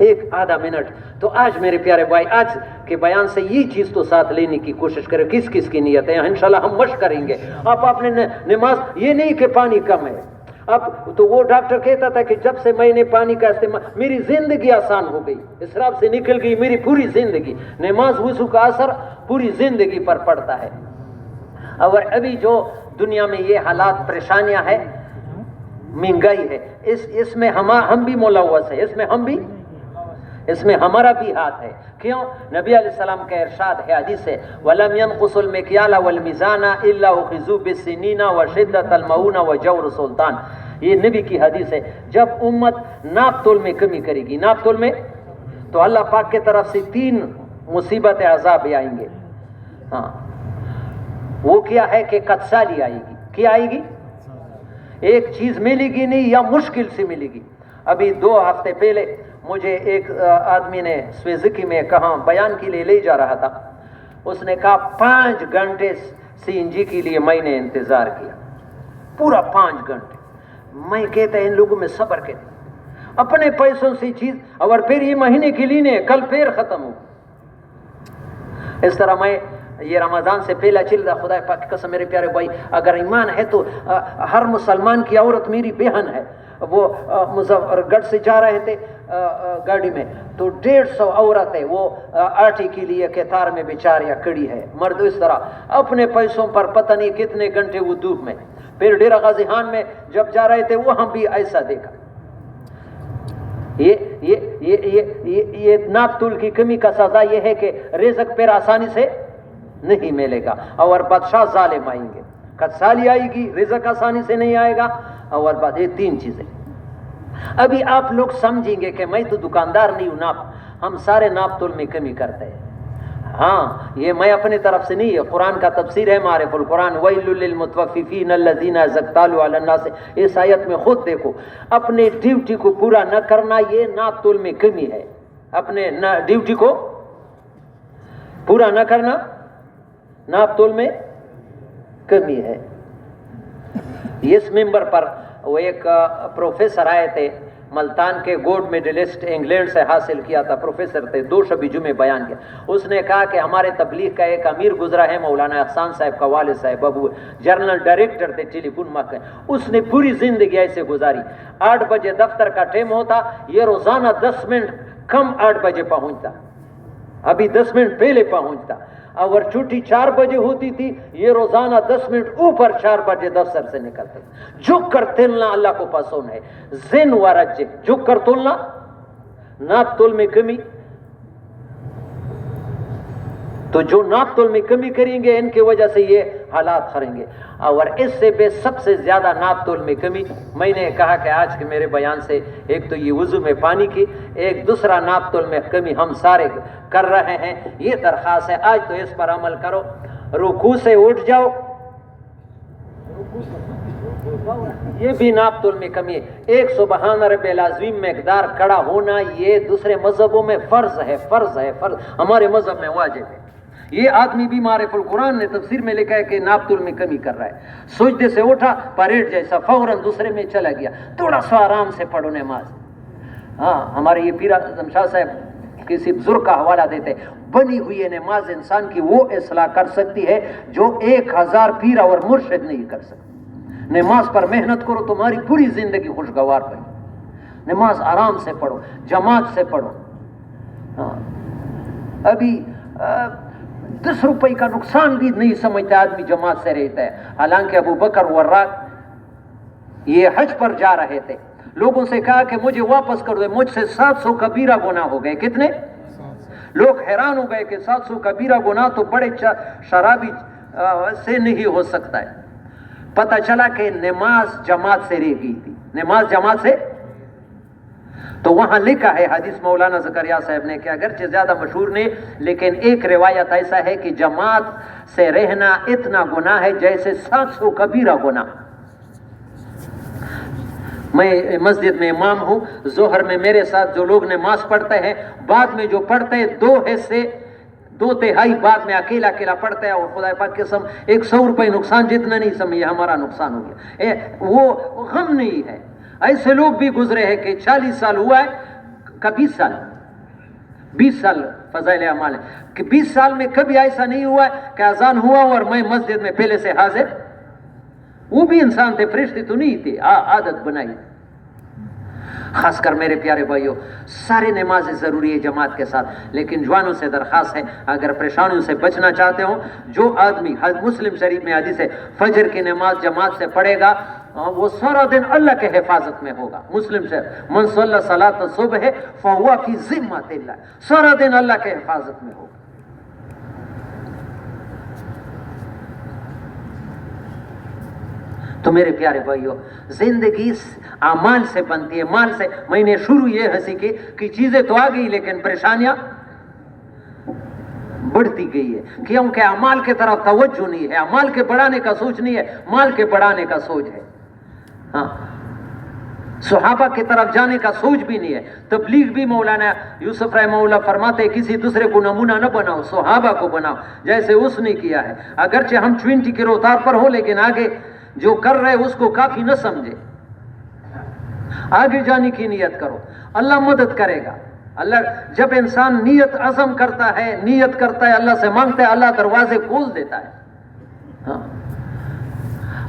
1-آدھا منٹ. تو آج میرے پیارے بھائی، آج کے بیان سے یہ چیز تو ساتھ لینے کی کوشش کریں. کس کس کی نیت ہے؟ انشاءاللہ ہم مشق کریں گے. آپ نے نماز، یہ نہیں کہ پانی کم ہے. اب تو وہ ڈاکٹر کہتا تھا کہ جب سے میں نے پانی کا استعمال، میری زندگی آسان ہو گئی، اسراف سے نکل گئی میری پوری زندگی. نماز وضو کا اثر پوری زندگی پر پڑتا ہے. اور ابھی جو دنیا میں یہ حالات پریشانیاں ہیں، مہنگائی ہے، اس میں ہم بھی ملوث ہیں. اس میں ہمارا بھی ہاتھ ہے. کیوں؟ نبی علیہ السلام کا ارشاد ہے، حدیث ہے، وَلَمْ يَنْقُصُ الْمِكْيَالَ وَالْمِيزَانَ إِلَّا أُخِذُوا بِالسِّنِينَ وَشِدَّةَ الْمَعُونَ وَجَوْرُ سُلْطَانِ. یہ نبی کی حدیث ہے. جب امت ناپ تول میں کمی کرے گی، ناپ تول میں، تو اللہ پاک کے طرف سے 3 مصیبت عذاب آئیں گے. ہاں، وہ کیا ہے کہ قد سالی آئے گی. کیا آئے گی؟ ایک چیز ملے گی نہیں یا مشکل سے ملے گی. ابھی 2 ہفتے پہلے مجھے ایک آدمی نے سویزکی میں کہاں بیان کے لیے لے جا رہا تھا. اس نے کہا 5 گھنٹے CNG کے لیے میں نے انتظار کیا، پورا 5 گھنٹے. میں کہتا ہے ان لوگوں میں صبر کہتے، اپنے پیسوں سے چیز، اور پھر یہ مہینے کے لیے نہیں، کل پھر ختم ہو. اس طرح میں یہ رمضان سے پہلا چل رہا، خدا پاک کی قسم میرے پیارے بھائی، اگر ایمان ہے تو ہر مسلمان کی عورت میری بہن ہے. وہ مظفر گڑھ سے جا رہے تھے گاڑی میں، تو 150 عورتیں وہ آٹے کے لیے قطار میں بیچاریاں کڑی ہے. مرد اس طرح اپنے پیسوں پر پتہ نہیں کتنے گھنٹے وہ دھوپ میں. پھر ڈیرہ غازی خان میں جب جا رہے تھے وہاں بھی ایسا دیکھا. یہ ناپ تول کی کمی کا سزا یہ ہے کہ رزق پھر آسانی سے نہیں ملے گا، اور بادشاہ ظالم آئیں گے. کسالی آئے گی، رزق آسانی سے نہیں آئے گا، اور بعد یہ 3 چیزیں. ابھی آپ لوگ سمجھیں گے کہ میں تو دکاندار نہیں ہوں، ہم سارے ناپ تول میں کمی کرتے ہیں. ہاں یہ میں اپنی طرف سے نہیں ہے، قرآن کا تفسیر ہے معرف القرآن، ویل للمطففین الذین اذا اکتالوا علی الناس. اس آیت میں خود دیکھو، اپنے ڈیوٹی کو پورا نہ کرنا یہ ناپ تول میں کمی ہے. اپنے ڈیوٹی کو پورا نہ کرنا ناپ تول میں کمی ہے. اس ممبر پر وہ ایک پروفیسر آئے تھے ملتان کے، گولڈ میڈلسٹ، انگلینڈ سے حاصل کیا تھا، پروفیسر تھے. 2 شب جمعے بیان کیا. اس نے کہا کہ ہمارے تبلیغ کا ایک امیر گزرا ہے، مولانا احسان صاحب کا والد صاحب، ابو جنرل ڈائریکٹر تھے ٹیلی فون مکہ. اس نے پوری زندگی ایسے گزاری. 8 بجے دفتر کا ٹائم ہوتا، یہ روزانہ 10 منٹ کم 8 بجے پہنچتا، ابھی 10 منٹ پہلے پہنچتا. اور چھٹی 4 بجے ہوتی تھی، یہ روزانہ 10 منٹ اوپر 4 بجے دفتر سے نکلتے. جھک کر تلنا اللہ کو پسند ہے. زن ورج، جھک کر تلنا ناپ تول میں کمی. تو جو ناپ تول میں کمی کریں گے ان کی وجہ سے یہ حالات کریں گے. اور اس سے بے سب سے زیادہ ناپ تول میں کمی، میں نے کہا کہ آج کے میرے بیان سے ایک تو یہ وضو میں پانی کی، ایک دوسرا ناپ تول میں کمی ہم سارے کر رہے ہیں. یہ درخواست ہے آج تو اس پر عمل کرو. رکوع سے اٹھ جاؤ، یہ بھی ناپ تول میں کمی ہے. ایک سبحان رب العظیم مقدار کھڑا ہونا یہ دوسرے مذہبوں میں فرض ہے، فرض ہے، فرض. ہمارے مذہب میں واجب ہے. یہ آدمی بھی معرف القرآن نے تفسیر میں لکھا ہے کہ ناپ تول میں کمی کر رہا ہے. سجدے سے اٹھا، پریڈ جیسا فوراً دوسرے میں چلا گیا. تھوڑا سا آرام سے پڑھو نماز. ہاں ہمارے یہ پیر اعظم شاہ صاحب کسی بزرگ کا حوالہ دیتے، بنی ہوئی نماز انسان کی وہ اصلاح کر سکتی ہے جو 1000 پیر اور مرشد نہیں کر سکتے. نماز پر محنت کرو، تمہاری پوری زندگی خوشگوار بنے. نماز آرام سے پڑھو، جماعت سے پڑھو. ہاں ابھی 10 روپے کا نقصان بھی نہیں سمجھتا آدمی جماعت سے رہتا ہے. حالانکہ ابو بکر وراق یہ حج پر جا رہے تھے، لوگوں سے کہا کہ مجھے واپس کر دو، مجھ سے 700 کبیرہ گناہ ہو گئے. کتنے؟ لوگ حیران ہو گئے کہ 700 کبیرہ گناہ تو بڑے شرابی سے نہیں ہو سکتا ہے. پتہ چلا کہ نماز جماعت سے رہ گئی تھی، نماز جماعت سے. تو وہاں لکھا ہے حدیث مولانا زکریا صاحب نے کہ اگرچہ زیادہ مشہور نہیں، لیکن ایک روایت ایسا ہے کہ جماعت سے رہنا اتنا گناہ ہے جیسے 700 کبیرہ گناہ. میں مسجد میں امام ہوں، ظہر میں میرے ساتھ جو لوگ نماز پڑھتے ہیں، بعد میں جو پڑھتے ہیں 2 حصے 2/3 بعد میں اکیلا اکیلا پڑھتا ہے. اور خدا پاک کی قسم 100 روپے نقصان جتنا نہیں سمجھے ہمارا نقصان ہو گیا. وہ غم نہیں ہے. ایسے لوگ بھی گزرے ہیں کہ 40 سال ہوا ہے کا 20 سال فضائل اعمال ہے کہ 20 سال میں کبھی ایسا نہیں ہوا ہے کہ اذان ہوا اور میں مسجد میں پہلے سے حاضر. وہ بھی انسان تھے، فرشتے تو نہیں تھے، عادت بنائی. خاص کر میرے پیارے بھائیوں، سارے نمازیں ضروری ہے جماعت کے ساتھ. لیکن جوانوں سے درخواست ہے اگر پریشانیوں سے بچنا چاہتے ہو، جو آدمی مسلم شریف میں حدیث ہے فجر کی نماز جماعت سے پڑھے گا وہ سارا دن اللہ کے حفاظت میں ہوگا. مسلم شریف من صلی صلاۃ الصبح فہو فی ذمۃ اللہ، سارا دن اللہ کے حفاظت میں ہوگا. تو میرے پیارے بھائیو، زندگی اعمال سے بنتی ہے، مال سے. میں نے شروع یہ ہنسی کی کہ چیزیں تو آ گئی لیکن پریشانیاں بڑھتی گئی ہے، کیونکہ اعمال کے طرف توجہ نہیں ہے. اعمال کے بڑھانے کا سوچ نہیں ہے، مال کے بڑھانے کا سوچ ہے. ہاں صحابہ کی طرف جانے کا سوچ بھی نہیں ہے. تبلیغ بھی مولانا یوسف رحمہ اللہ فرماتے ہیں کسی دوسرے کو نمونہ نہ بناؤ، صحابہ کو بناؤ جیسے اس نے کیا ہے. اگرچہ ہم 20 کی رفتار پر ہو لیکن آگے جو کر رہے اس کو کافی نہ سمجھے. آگے جانے کی نیت کرو، اللہ مدد کرے گا. اللہ جب انسان نیت عزم کرتا ہے، نیت کرتا ہے، اللہ سے مانگتا ہے، اللہ دروازے کھول دیتا ہے. ہاں.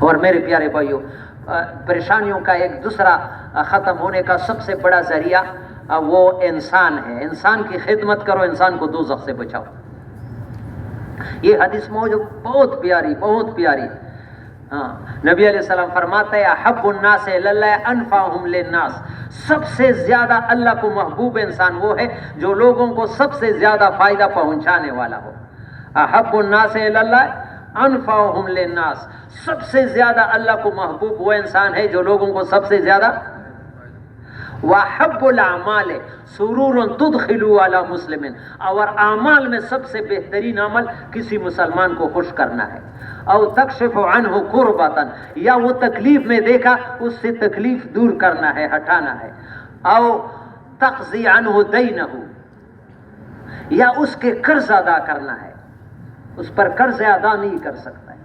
اور میرے پیارے بھائیوں، پریشانیوں کا ایک دوسرا ختم ہونے کا سب سے بڑا ذریعہ وہ انسان ہے. انسان کی خدمت کرو، انسان کو دوزخ سے بچاؤ. یہ حدیث موجود بہت پیاری، بہت پیاری. ہاں، نبی علیہ السلام فرماتے ہیں احب الناس الی اللہ انفعهم للناس. سب سے زیادہ اللہ کو محبوب انسان وہ ہے جو لوگوں کو سب سے زیادہ فائدہ پہنچانے والا ہو. احب الناس الی اللہ انفعهم للناس. سب سے زیادہ اللہ کو محبوب وہ انسان ہے جو لوگوں کو سب سے زیادہ. وَحَبُّ الْأَعْمَالِ سُرُورٌ تُدْخِلُوا عَلَى مُسْلِمٍ. اور اعمال میں سب سے بہترین عمل کسی مسلمان کو خوش کرنا ہے. او تکشف عنہ قربتاً، یا وہ تکلیف میں دیکھا اس سے تکلیف دور کرنا ہے، ہٹانا ہے. او تقضی عنہ دینہ، یا اس کے قرض ادا کرنا ہے، اس پر قرض ادا نہیں کر سکتا ہے.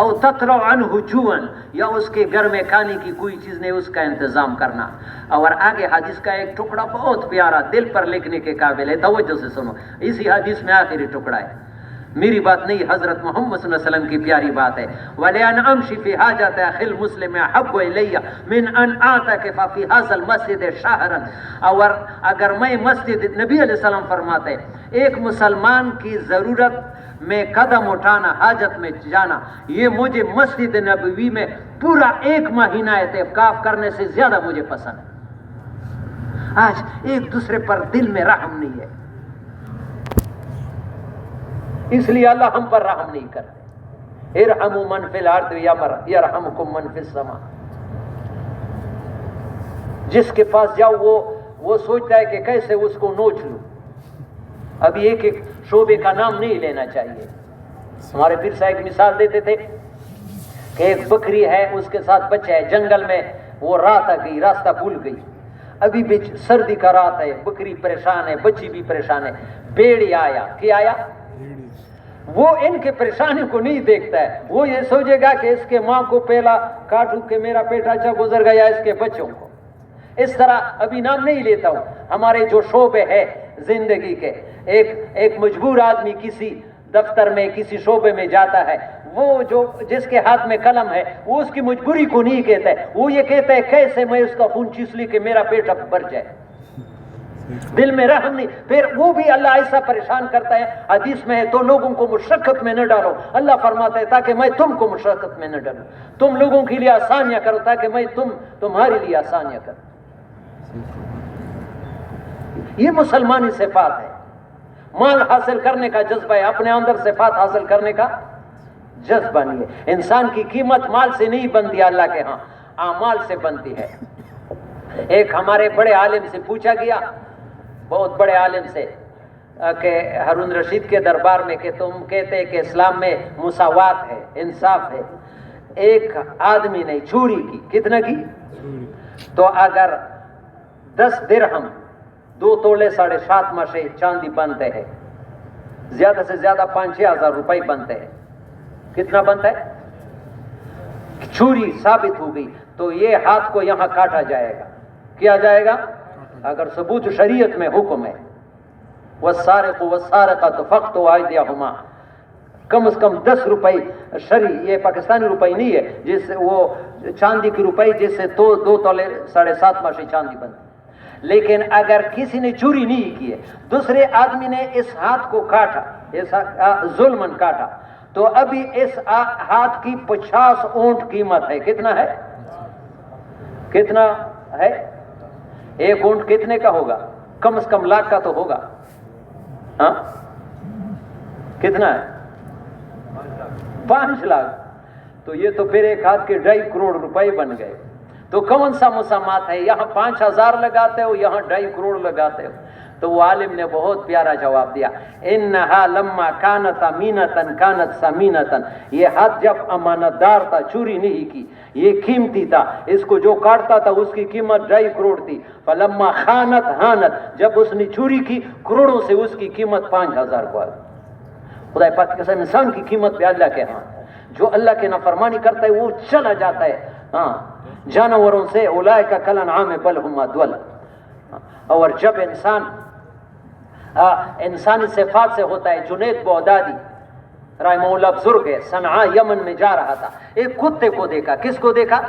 او تترع عنہ جوعا، یا اس کے گھر میں کھانے کی کوئی چیز نہیں، اس کا انتظام کرنا. اور آگے حدیث کا ایک ٹکڑا بہت پیارا، دل پر لکھنے کے قابل ہے، توجہ سے سنو. اسی حدیث میں آخری ٹکڑا ہے، میری بات نہیں، حضرت محمد صلی اللہ علیہ وسلم کی پیاری بات ہے. وَلِأَنْ أَمْشِ فِي حَاجَةِ أَخِي الْمُسْلِمِ أَحَبُّ إِلَيَّ مِنْ أَنْ أَعْتَكِفَ فِي هَذَا الْمَسْجِدِ شَهْرًا. اور اگر میں مسجد، نبی علیہ السلام فرماتے ایک مسلمان کی ضرورت میں قدم اٹھانا، حاجت میں جانا، یہ مجھے مسجد نبوی میں پورا 1 مہینہ اعتکاف کرنے سے زیادہ مجھے پسند ہے. آج ایک دوسرے پر دل میں رحم نہیں ہے، اس لیے اللہ ہم پر رحم نہیں کرتے. ارحموا من فی الارض یرحمکم من فی السماء. جس کے پاس جاؤ وہ سوچتا ہے کہ کیسے اس کو نوچ لوں. ابھی ایک ایک شعبے کا نام نہیں لینا چاہیے. ہمارے پیر صاحب ایک مثال دیتے تھے کہ ایک بکری ہے، اس کے ساتھ بچہ ہے، جنگل میں وہ رات آ گئی، راستہ بھول گئی. ابھی سردی کا رات ہے، بکری پریشان ہے، بچی بھی پریشان ہے. بھیڑیا آیا، کیا آیا؟ وہ ان کے پریشانی کو نہیں دیکھتا ہے، وہ یہ سوچے گا کہ اس کے ماں کو پہلا کاٹوں کہ میرا پیٹ اچھا گزر گیا، اس کے بچوں کو. اس طرح ابھی نام نہیں لیتا ہوں، ہمارے جو شعبے ہے زندگی کے، ایک مجبور آدمی کسی دفتر میں کسی شعبے میں جاتا ہے، وہ جو جس کے ہاتھ میں قلم ہے وہ اس کی مجبوری کو نہیں کہتا ہے، وہ یہ کہتا ہے کیسے میں اس کا خون چوس لی کہ میرا پیٹ اب بھر جائے. دل میں رحم نہیں. پھر وہ بھی اللہ ایسا پریشان کرتا ہے، حدیث میں ہے تو لوگوں کو مشقت میں نہ ڈالو. اللہ فرماتا ہے تاکہ میں تم کو مشقت میں نہ ڈالوں، تم لوگوں کے لیے آسانیاں کرو تاکہ میں تمہارے لیے آسانیاں کروں. یہ مسلمانی صفات ہے. مال حاصل کرنے کا جذبہ ہے، اپنے اندر صفات حاصل کرنے کا جذبہ نہیں ہے. انسان کی قیمت مال سے نہیں بنتی، اللہ کے ہاں اعمال سے بنتی ہے. ایک ہمارے بڑے عالم سے پوچھا گیا، بہت بڑے عالم سے، کہ ہارون رشید کے دربار میں کہ تم کہتے ہیں کہ اسلام میں مساوات ہے، انصاف ہے. ایک آدمی نے چوری کی، کتنا کی؟ تو اگر 10 درہم 2 تولے 7.5 مشے چاندی بنتے ہیں، زیادہ سے زیادہ 5-6 ہزار روپے بنتے ہیں. کتنا بنتا ہے؟ چوری ثابت ہو گئی تو یہ ہاتھ کو یہاں کاٹا جائے گا. کیا جائے گا؟ اگر ثبوت شریعت میں حکم ہے والسارق والسارقۃ فاقطعوا ایدیہما، کم از کم 10 روپے شرعی، یہ پاکستانی روپے نہیں ہے، جس سے وہ چاندی کی روپے جس سے 2 تولے 7.5 ماشی چاندی بنتی. لیکن اگر کسی نے چوری نہیں کی ہے، دوسرے آدمی نے اس ہاتھ کو کاٹا، اس ظلمن کاٹا، تو ابھی اس ہاتھ کی 50 اونٹ قیمت ہے. کتنا ہے؟ کتنا ہے؟ 1 اونٹ کتنے کا ہوگا؟ کم از کم لاکھ کا تو ہوگا. ہاں کتنا ہے؟ 5 لاکھ. تو یہ تو پھر ایک ہاتھ کے 2.5 کروڑ روپے بن گئے. تو کون سا مسامات ہے؟ یہاں 5,000 لگاتے ہو، یہاں 2.5 کروڑ لگاتے ہو. تو وہ عالم نے بہت پیارا جواب دیا، انہا لما کانت امینتن کانت سمینتن. یہ ہاتھ جب امانت دار تھا، چوری نہیں کی، یہ قیمتی تھا، اس کو جو کاٹتا تھا اس کی قیمت 2.5 کروڑ تھی. فلما خانت ہانت، جب اس نے چوری کی کروڑوں سے اس کی قیمت 5,000 کو آ گئی. خدا پاک کے ساتھ انسان کی قیمت پہ اللہ کے ہاں. جو اللہ کے نافرمانی کرتا ہے وہ چلا جاتا ہے. ہاں جانوروں سے اولئک کالانعام بل هم اضل. اور جب انسان انسانی صفات سے ہوتا ہے. جنید بغدادی رحمہ اللہ بزرگ ہے، صنعاء یمن میں جا رہا تھا، ایک کتے کو دیکھا. کس کو دیکھا؟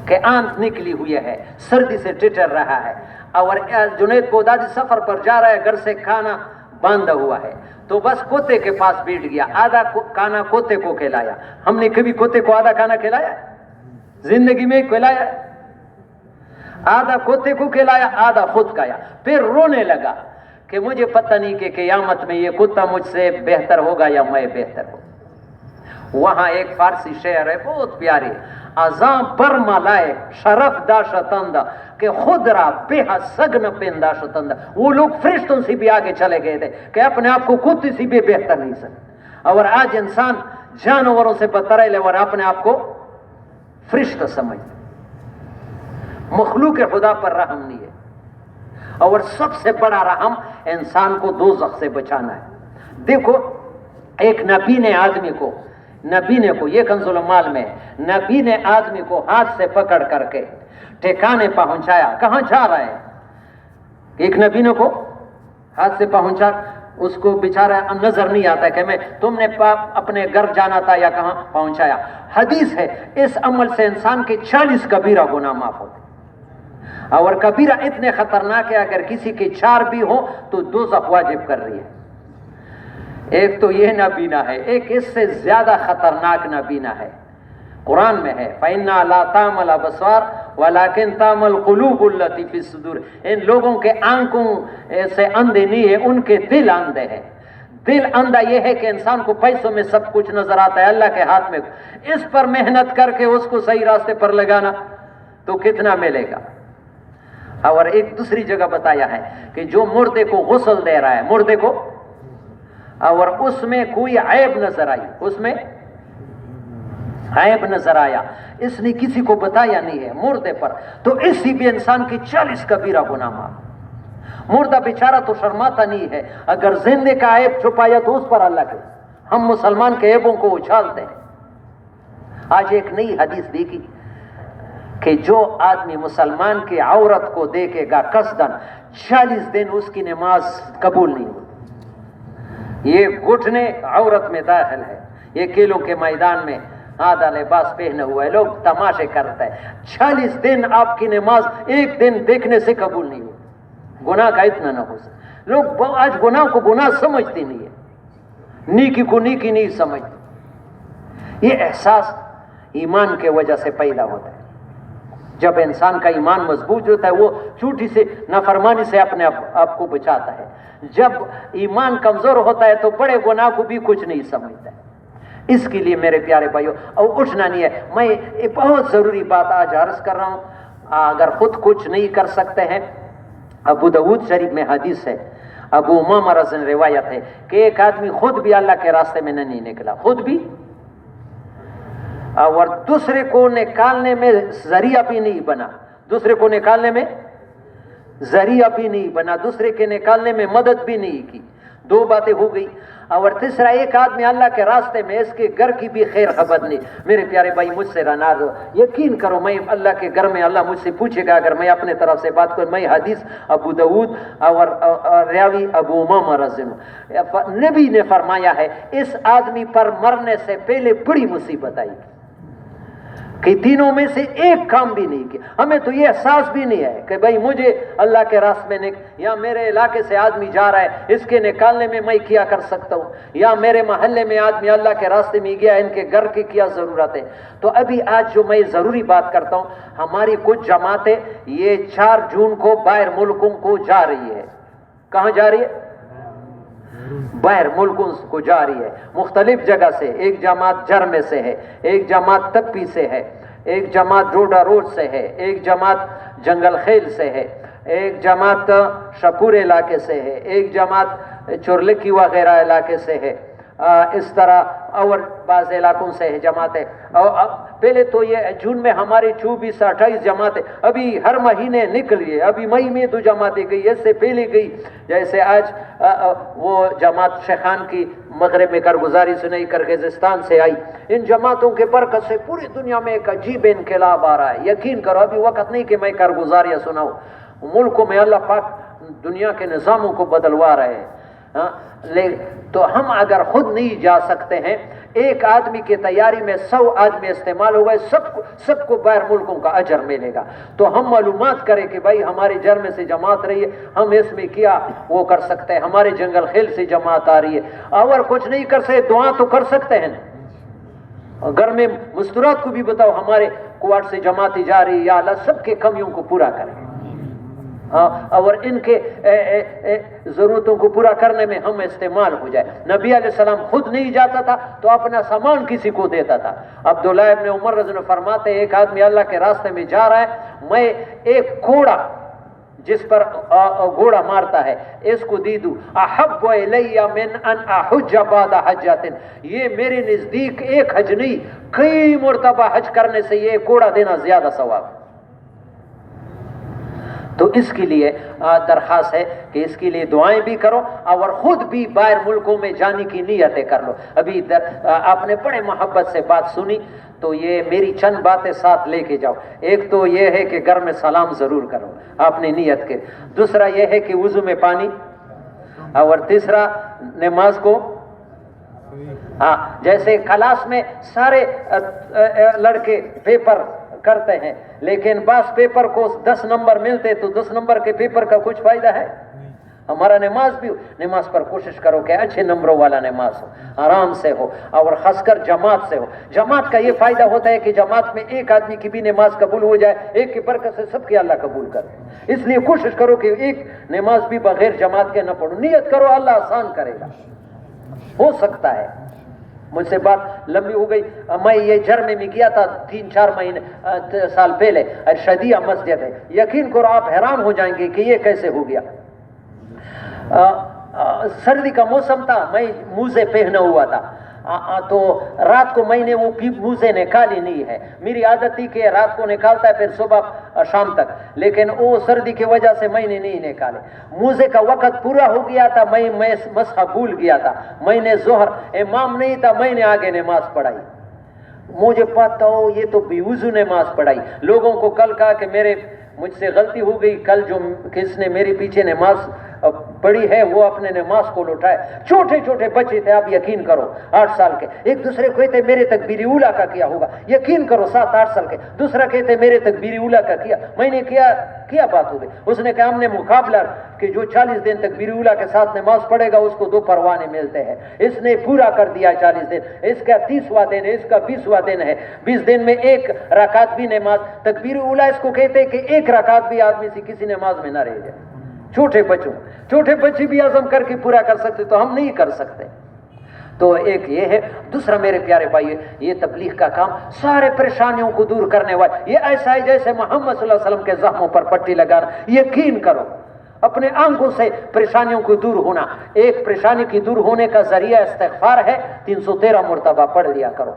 کہ آنت نکلی ہوئی ہے، سردی سے ٹٹر رہا ہے، اور جنید بغدادی سفر پر جا رہا ہے، گھر سے کھانا باندھا ہوا ہے، تو بس کتے کے پاس بیٹھ گیا، آدھا کھانا کتے کو کھلایا. ہم نے کبھی کتے کو آدھا کھانا کھلایا؟ زندگی میں کھلایا؟ آدھا کتے کو کھلایا، آدھا خود کھایا. پھر رونے لگا کہ مجھے پتہ نہیں کہ قیامت میں یہ کتا مجھ سے بہتر ہوگا یا میں بہتر ہوں. وہاں ایک فارسی شعر ہے بہت پیارے، ازاں پر ملائے شرف داشتند کہ خود را بے سگن پنداشتند. وہ لوگ فرشتوں سے بھی آگے چلے گئے تھے کہ اپنے آپ کو کتے سے بھی بہتر نہیں سکتے، اور آج انسان جانوروں سے بدتر ہے اور اپنے آپ کو فرشتہ سمجھتے. مخلوق خدا پر رحم نہیں ہے، اور سب سے بڑا رحم انسان کو دوزخ سے بچانا ہے. دیکھو ایک نبی نے آدمی کو، یہ کنز المال میں ہے، نبی نے آدمی کو ہاتھ سے پکڑ کر کے ٹھکانے پہنچایا. کہاں جا رہا ہے؟ ایک نبی نے کو ہاتھ سے پہنچا، اس کو بیچارہ نظر نہیں آتا کہ میں تم نے اپنے گھر جانا تھا یا کہاں پہنچایا. حدیث ہے اس عمل سے انسان کے 40 کبیرہ گناہ معاف ہوتے، اور کبیرہ اتنے خطرناک ہے اگر کسی کے 4 بھی ہو تو دوزخ واجب کر رہی ہے. ایک تو یہ نابینا ہے، ایک اس سے زیادہ خطرناک نابینا ہے. قرآن میں ہے فَإِنَّا لَا تَعْمَلَ أَبْصَارُ وَلَكِنْ تَعْمَلُ الْقُلُوبُ الَّتِي فِي الصُّدُورِ. ان لوگوں کے آنکھوں سے اندھے نہیں ہے، ان کے دل اندھے ہیں. دل اندھا یہ ہے کہ انسان کو پیسوں میں سب کچھ نظر آتا ہے، اللہ کے ہاتھ میں اس پر محنت کر کے اس کو صحیح راستے پر لگانا تو کتنا ملے گا. اور ایک دوسری جگہ بتایا ہے کہ جو مردے کو غسل دے رہا ہے، مردے کو، اور اس میں کوئی عیب نظر آئی، اس میں عیب نظر آیا، اس نے کسی کو بتایا نہیں ہے مردے پر، تو اسی بھی انسان کی 40 کبیرہ گناہ معاف. مردہ بیچارہ تو شرماتا نہیں ہے، اگر زندے کا عیب چھپایا تو اس پر اللہ کے. ہم مسلمان کے عیبوں کو اچھالتے ہیں. آج ایک نئی حدیث دیکھی کہ جو آدمی مسلمان کی عورت کو دیکھے گا قصداً 40 دن اس کی نماز قبول نہیں ہوتی. یہ گھٹنے عورت میں داخل ہے، یہ کھیلوں کے میدان میں آدھا لباس پہنے ہوئے لوگ تماشے کرتے ہیں. 40 دن آپ کی نماز ایک دن دیکھنے سے قبول نہیں ہوتی. گناہ کا اتنا نہ ہو سکتا. لوگ آج گناہ کو گناہ سمجھتے نہیں ہے، نیکی کو نیکی نہیں سمجھتے. یہ احساس ایمان کے وجہ سے پیدا ہوتا ہے. جب انسان کا ایمان مضبوط ہوتا ہے وہ چھوٹی سے نافرمانی سے اپنے آپ کو بچاتا ہے. جب ایمان کمزور ہوتا ہے تو بڑے گناہ کو بھی کچھ نہیں سمجھتا ہے. اس کے لیے میرے پیارے بھائیوں اور اٹھنا نہیں ہے. میں ایک بہت ضروری بات آج عرض کر رہا ہوں. اگر خود کچھ نہیں کر سکتے ہیں، ابو داؤد شریف میں حدیث ہے، ابو امامہ رضی اللہ عنہ روایت ہے کہ ایک آدمی خود بھی اللہ کے راستے میں نہیں نکلا، خود بھی، اور دوسرے کو نکالنے میں ذریعہ بھی نہیں بنا، دوسرے کو نکالنے میں ذریعہ بھی نہیں بنا، دوسرے کے نکالنے میں مدد بھی نہیں کی. 2 باتیں ہو گئی. اور تیسرا ایک آدمی اللہ کے راستے میں، اس کے گھر کی بھی خیر خبر نہیں. میرے پیارے بھائی مجھ سے ناراض ہو، یقین کرو میں اللہ کے گھر میں اللہ مجھ سے پوچھے گا اگر میں اپنے طرف سے بات کروں. میں حدیث ابو داؤد اور راوی ابو امامہ رضی اللہ عنہ، نبی نے فرمایا ہے اس آدمی پر مرنے سے پہلے بڑی مصیبت آئی کہ تینوں میں سے ایک کام بھی نہیں کیا. ہمیں تو یہ احساس بھی نہیں ہے کہ بھائی مجھے اللہ کے راستے میں یا میرے علاقے سے آدمی جا رہا ہے اس کے نکالنے میں میں کیا کر سکتا ہوں، یا میرے محلے میں آدمی اللہ کے راستے میں گیا ان کے گھر کی کیا ضرورت ہے. تو ابھی آج جو میں ضروری بات کرتا ہوں، ہماری کچھ جماعتیں یہ 4 جون کو باہر ملکوں کو جا رہی ہے. کہاں جا رہی ہے؟ باہر ملکوں کو جا رہی ہے، مختلف جگہ سے. ایک جماعت جرمے سے ہے، ایک جماعت تپی سے ہے، ایک جماعت ڈوڈا روڈ سے ہے، ایک جماعت جنگل خیل سے ہے، ایک جماعت شپور علاقے سے ہے، ایک جماعت چورلکی وغیرہ علاقے سے ہے. اس طرح اور بعض علاقوں سے ہے جماعتیں. اور پہلے تو یہ جون میں ہماری 24-28 جماعتیں ابھی ہر مہینے نکلی ہے. ابھی مئی میں 2 جماعتیں گئی، اس سے پہلے گئی. جیسے آج وہ جماعت شیخان کی مغرب میں کارگزاری سنائی کرغزستان سے آئی. ان جماعتوں کے برکت سے پوری دنیا میں ایک عجیب انقلاب آ رہا ہے. یقین کرو ابھی وقت نہیں کہ میں کارگزاریاں سناؤں. ملکوں میں اللہ پاک دنیا کے نظاموں کو بدلوا رہے ہیں. ہاں تو ہم اگر خود نہیں جا سکتے ہیں, ایک آدمی کی تیاری میں 100 آدمی استعمال ہو گئے, سب کو باہر ملکوں کا اجر ملے گا. تو ہم معلومات کریں کہ بھائی ہماری جر میں سے جماعت رہی ہے, ہم اس میں کیا وہ کر سکتے ہیں, ہمارے جنگل خیل سے جماعت آ رہی ہے, اور کچھ نہیں کر سکتے دعا تو کر سکتے ہیں. گھر میں مستورات کو بھی بتاؤ ہمارے کوارٹ سے جماعتیں جا رہی ہے, یا اللہ سب کے کمیوں کو پورا کریں, اور ان کے ضرورتوں کو پورا کرنے میں ہم استعمال ہو جائے. نبی علیہ السلام خود نہیں جاتا تھا تو اپنا سامان کسی کو دیتا تھا. عبداللہ ابن عمر رضی اللہ عنہ فرماتے ہیں ایک آدمی اللہ کے راستے میں جا رہا ہے, میں ایک گھوڑا جس پر گھوڑا مارتا ہے اس کو دی دوں, احب الی من ان احج بعد حجۃ, یہ میرے نزدیک ایک حج نہیں کئی مرتبہ حج کرنے سے یہ گھوڑا دینا زیادہ ثواب. تو اس کے لیے درخواست ہے کہ اس کے لیے دعائیں بھی کرو اور خود بھی باہر ملکوں میں جانے کی نیتیں کر لو. ابھی آپ نے بڑے محبت سے بات سنی تو یہ میری چند باتیں ساتھ لے کے جاؤ. ایک تو یہ ہے کہ گھر میں سلام ضرور کرو آپ نے نیت کے, دوسرا یہ ہے کہ وضو میں پانی, اور تیسرا نماز کو, ہاں جیسے کلاس میں سارے لڑکے پیپر کرتے ہیں لیکن بعض پیپر کو 10 نمبر ملتے تو 10 نمبر کے پیپر کا کچھ فائدہ ہے. ہمارا نماز پر کوشش کرو کہ اچھے نمبروں والا نماز ہو, آرام سے ہو, اور خاص کر جماعت سے ہو. جماعت کا یہ فائدہ ہوتا ہے کہ جماعت میں ایک آدمی کی بھی نماز قبول ہو جائے, ایک کی برکت سے سب کی اللہ قبول کرے. اس لیے کوشش کرو کہ ایک نماز بھی بغیر جماعت کے نہ پڑھو. نیت کرو اللہ آسان کرے گا, ہو سکتا ہے. مجھ سے بات لمبی ہو گئی. میں یہ جرمنی میں گیا تھا 3-4 سال پہلے, ارشدیہ مسجد ہے, یقین کرو آپ حیران ہو جائیں گے کہ یہ کیسے ہو گیا. سردی کا موسم تھا, میں موزے پہنا ہوا تھا, تو رات کو میں نے وہ موزے نکالی نہیں ہے. میری عادت تھی کہ رات کو نکالتا ہے پھر صبح شام تک, لیکن وہ سردی کی وجہ سے میں نے نہیں نکالے. موزے کا وقت پورا ہو گیا تھا, میں مسح بھول گیا تھا. میں نے ظہر, امام نہیں تھا, میں نے آگے نماز پڑھائی. مجھے پتا ہو یہ تو بے وضو نماز پڑھائی. لوگوں کو کل کہا کہ مجھ سے غلطی ہو گئی, کل جو کس نے میرے پیچھے نماز پڑھی ہے وہ اپنے نماز کو لوٹائے. چھوٹے چھوٹے بچے تھے, آپ یقین کرو 8 سال کے, ایک دوسرے کو کہتے میرے تکبیر اولا کا کیا ہوگا, یقین کرو 7-8 سال کے, دوسرا کہتے میرے تکبیر اولا کا کیا. میں نے کیا بات ہو گئی. اس نے کہا ہم نے مقابلہ کہ جو 40 دن تکبیر اولا کے ساتھ نماز پڑھے گا اس کو 2 پروانے ملتے ہیں. اس نے پورا کر دیا 40 دن, اس کا 30واں دن ہے, اس کا 20واں دن ہے. 20 دن میں 1 رکعت بھی نماز, تکبیر اولا اس کو کہتے کہ 1 رکعت بھی آدمی سے کسی نماز میں نہ رہ جائے. چھوٹے بچے بھی عزم کر کے پورا کر سکتے تو ہم نہیں کر سکتے. تو ایک یہ ہے. دوسرا میرے پیارے بھائی, یہ تبلیغ کا کام سارے پریشانیوں کو دور کرنے والا, یہ ایسا ہے جیسے محمد صلی اللہ علیہ وسلم کے زخموں پر پٹی لگانا. یقین کرو اپنے آنکھوں سے پریشانیوں کو دور ہونا. ایک پریشانی کی دور ہونے کا ذریعہ استغفار ہے, 313 مرتبہ پڑھ لیا کرو.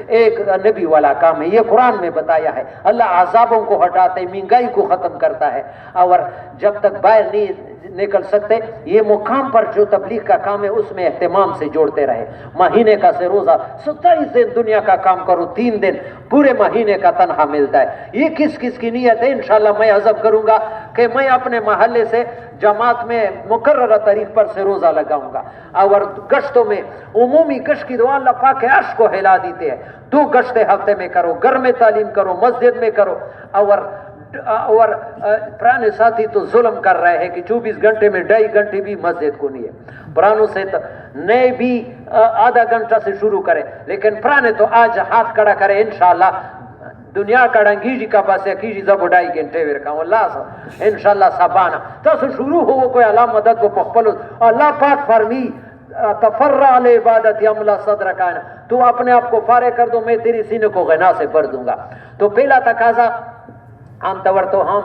ایک نبی والا کام ہے, یہ قرآن میں بتایا ہے. اللہ عذابوں کو ہٹاتے, مہنگائی کو ختم کرتا ہے, اور جب تک باہر نہیں نکل سکتے یہ مقام پر جو تبلیغ کا کام ہے اس میں اہتمام سے جوڑتے رہے. مہینے کا سے روزہ 27 دن دنیا کا کام کرو, 3 دن پورے مہینے کا تنخواہ ملتا ہے. یہ کس کی نیت ہے؟ انشاءاللہ میں عزم کروں گا کہ میں اپنے محلے سے جماعت میں مقررہ تاریخ پر سے روزہ لگاؤں گا. اور گشتوں میں عمومی گشت کی دعا اللہ پاک عرش کو ہلا دیتے ہیں. 2 گشتیں ہفتے میں کرو, گھر میں تعلیم کرو, مسجد میں کرو. اور پرانے ساتھی تو ظلم کر رہے ہیں کہ 24 گھنٹے میں 2.5 گھنٹے بھی مسجد کو نہیں ہے. پرانوں سے نئے بھی آدھا گھنٹہ سے شروع کرے, لیکن پرانے تو آج ہاتھ کھڑا کرے. انشاءاللہ دنیا کڑنگی کا پاس کی زب 2.5 گھنٹے ورکا اللہ انشاءاللہ سبانا تو شروع ہو کوئی اللہ مدد کو پخپلو. اللہ پاک فرمی تفرع عبادت عملہ صدر کائنا, تو اپنے آپ کو فارغ کر دو, میں تیری سینے کو غنا سے بھر دوں گا. تو پہلا تقاضا عام طور تو ہم